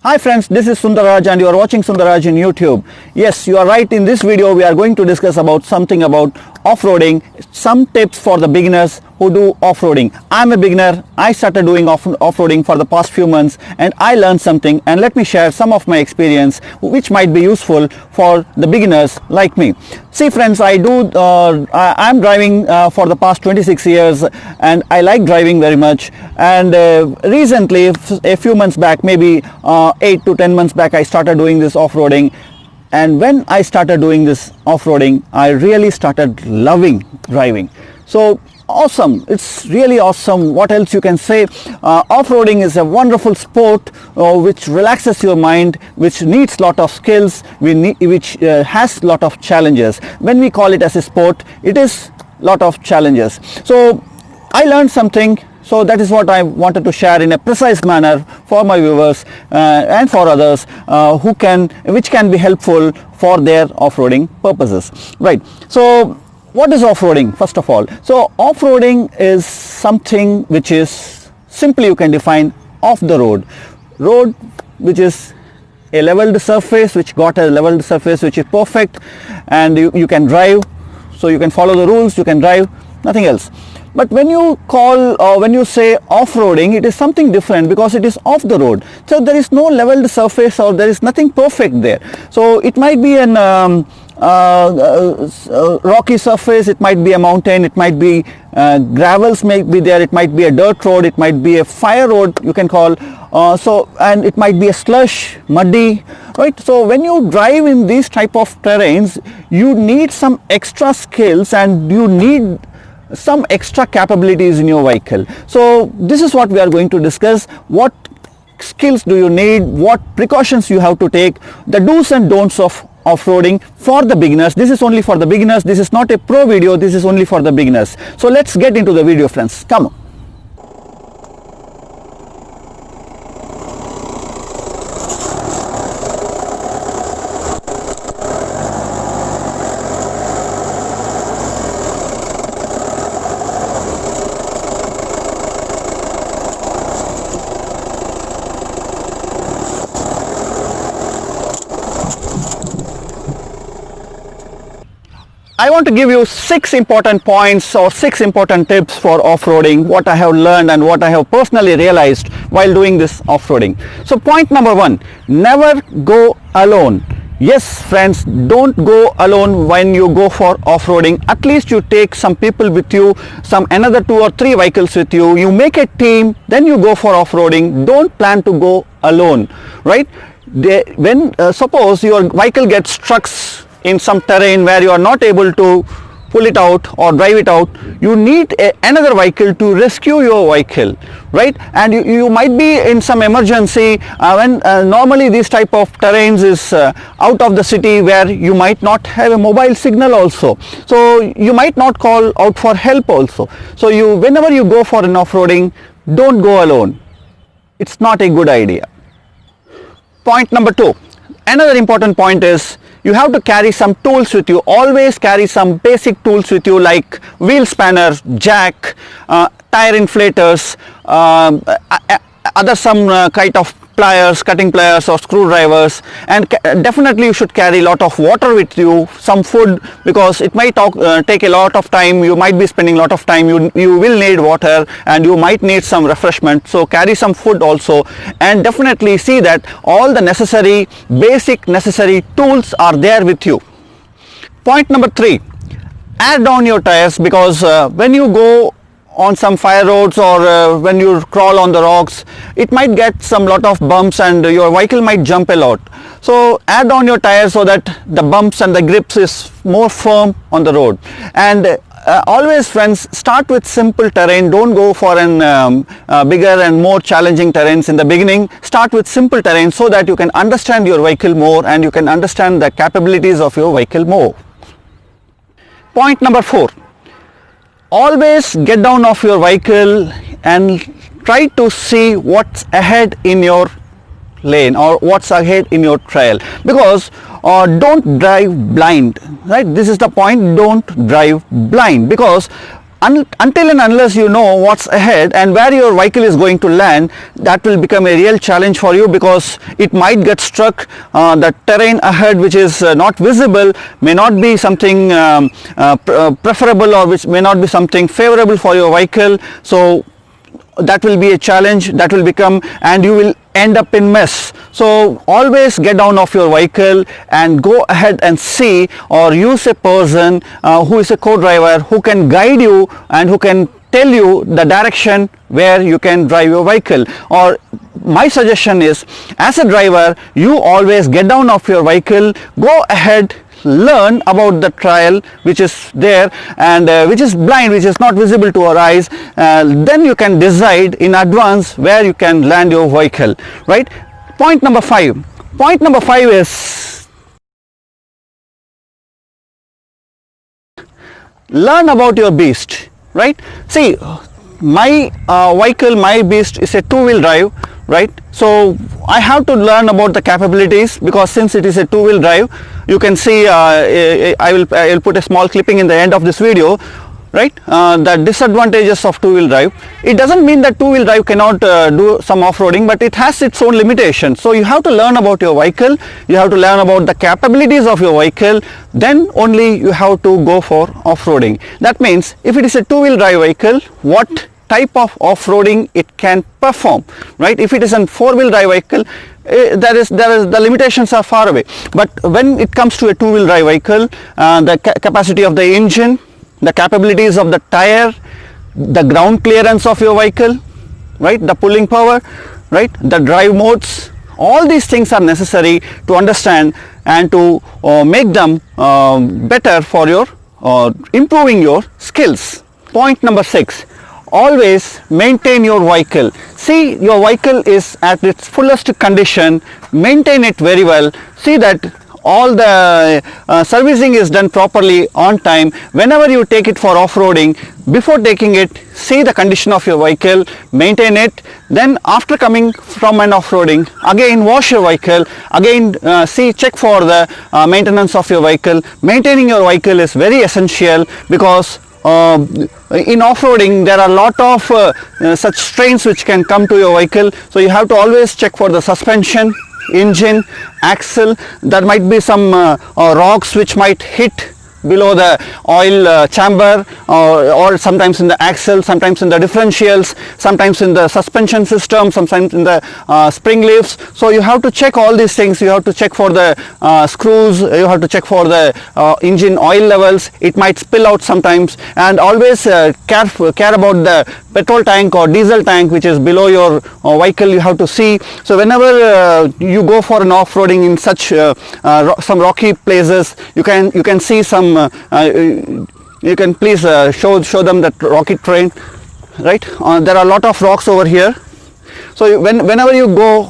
Hi friends, this is Sundaraj and you are watching Sundaraj in YouTube. Yes, you are right. In this video we are going to discuss about something about off-roading, some tips for the beginners who do off-roading. I'm a beginner. I started doing off-roading for the past few months and I learned something, and let me share some of my experience which might be useful for the beginners like me. See friends, I'm driving for the past 26 years and I like driving very much, and recently a few months back, maybe 8 to 10 months back, I started doing this off-roading. And when I started doing this off-roading, I really started loving driving. So awesome, it's really awesome. What else you can say? Off-roading is a wonderful sport which relaxes your mind, which needs lot of skills, which has lot of challenges. When we call it as a sport, it is lot of challenges. So I learned something. So that is what I wanted to share in a precise manner for my viewers and for others which can be helpful for their off-roading purposes. Right. So what is off-roading first of all? So off-roading is something which is simply, you can define, off the road. Road which is a leveled surface, which got a leveled surface which is perfect, and you can drive, so you can follow the rules, you can drive, nothing else. But when you say off-roading, it is something different because it is off the road. So there is no leveled surface or there is nothing perfect there. So it might be an rocky surface, it might be a mountain, it might be gravels may be there, it might be a dirt road, it might be a fire road, you can call. And it might be a slush, muddy, right? So when you drive in these type of terrains, you need some extra skills and you need some extra capabilities in your vehicle. So this is what we are going to discuss. What skills do you need, what precautions you have to take, the do's and don'ts of off-roading for the beginners. This is only for the beginners. This is not a pro video, this is only for the beginners. So let's get into the video friends, come on. I want to give you 6 important points or 6 important tips for off-roading, what I have learned and what I have personally realized while doing this off-roading. So point number 1, never go alone. Yes friends, don't go alone when you go for off-roading. At least you take some people with you, another 2 or 3 vehicles with you. You make a team, then you go for off-roading. Don't plan to go alone, right? Suppose your vehicle gets stuck in some terrain where you are not able to pull it out or drive it out, you need another vehicle to rescue your vehicle, right? And you might be in some emergency when normally this type of terrains is out of the city where you might not have a mobile signal also, so you might not call out for help also. So whenever you go for an off-roading, don't go alone. It's not a good idea. Point number 2, another important point is you have to carry some tools with you. Always carry some basic tools with you like wheel spanner, jack, tire inflators, some kind of pliers, cutting pliers or screwdrivers, and definitely you should carry a lot of water with you, some food, because it might take a lot of time. You might be spending a lot of time, you will need water and you might need some refreshment, so carry some food also, and definitely see that all the basic necessary tools are there with you. Point number 3, air down your tires, because when you go on some fire roads or when you crawl on the rocks, it might get some lot of bumps and your vehicle might jump a lot. So add on your tires so that the bumps and the grips is more firm on the road. And always friends, start with simple terrain. Don't go for an bigger and more challenging terrains in the beginning. Start with simple terrain so that you can understand your vehicle more and you can understand the capabilities of your vehicle more. Point number 4, always get down off your vehicle and try to see what's ahead in your lane or what's ahead in your trail, because don't drive blind, right? This is the point, don't drive blind, because until and unless you know what's ahead and where your vehicle is going to land, that will become a real challenge for you, because it might get struck. The terrain ahead which is not visible may not be something preferable, or which may not be something favorable for your vehicle. So that will be a challenge that will become, and you will end up in mess. So always get down off your vehicle and go ahead and see, or use a person who is a co-driver, who can guide you and who can tell you the direction where you can drive your vehicle. Or my suggestion is, as a driver, you always get down off your vehicle, go ahead, learn about the trail which is there and which is blind, which is not visible to our eyes. Then you can decide in advance where you can land your vehicle, right? Point number 5 is learn about your beast, right? See, my vehicle, my beast is a two-wheel drive, right? So I have to learn about the capabilities, because since it is a two-wheel drive, you can see I will put a small clipping in the end of this video, right? The disadvantages of two-wheel drive. It doesn't mean that two-wheel drive cannot do some off-roading, but it has its own limitations. So you have to learn about your vehicle, you have to learn about the capabilities of your vehicle, then only you have to go for off-roading. That means if it is a two-wheel drive vehicle, what type of off-roading it can perform, right? If it is a four-wheel drive vehicle, the limitations are far away. But when it comes to a two-wheel drive vehicle, the capacity of the engine, the capabilities of the tire, the ground clearance of your vehicle, right, the pulling power, right, the drive modes, all these things are necessary to understand and to make them better for your improving your skills. Point number 6, always maintain your vehicle. See, your vehicle is at its fullest condition, maintain it very well, see that all the servicing is done properly on time. Whenever you take it for off-roading, before taking it, see the condition of your vehicle, maintain it. Then after coming from an off-roading, again wash your vehicle, again check for the maintenance of your vehicle. Maintaining your vehicle is very essential, because in off-roading there are a lot of such strains which can come to your vehicle. So you have to always check for the suspension, engine, axle. There might be some rocks which might hit below the oil chamber, or sometimes in the axle, sometimes in the differentials, sometimes in the suspension system, sometimes in the spring leaves. So you have to check all these things. You have to check for the screws, you have to check for the engine oil levels. It might spill out sometimes, and always care about the petrol tank or diesel tank which is below your vehicle. You have to see. So whenever you go for an off-roading in such some rocky places, you can see some you can please show them that rocky terrain, right? There are a lot of rocks over here. So whenever you go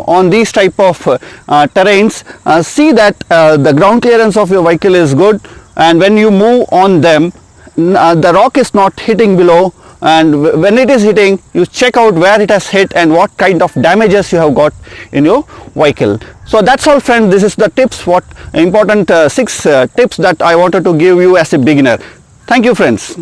on these type of terrains, see that the ground clearance of your vehicle is good, and when you move on them, the rock is not hitting below, and when it is hitting, you check out where it has hit and what kind of damages you have got in your vehicle. So that's all, friends. This is the tips, what important 6 tips that I wanted to give you as a beginner. Thank you, friends.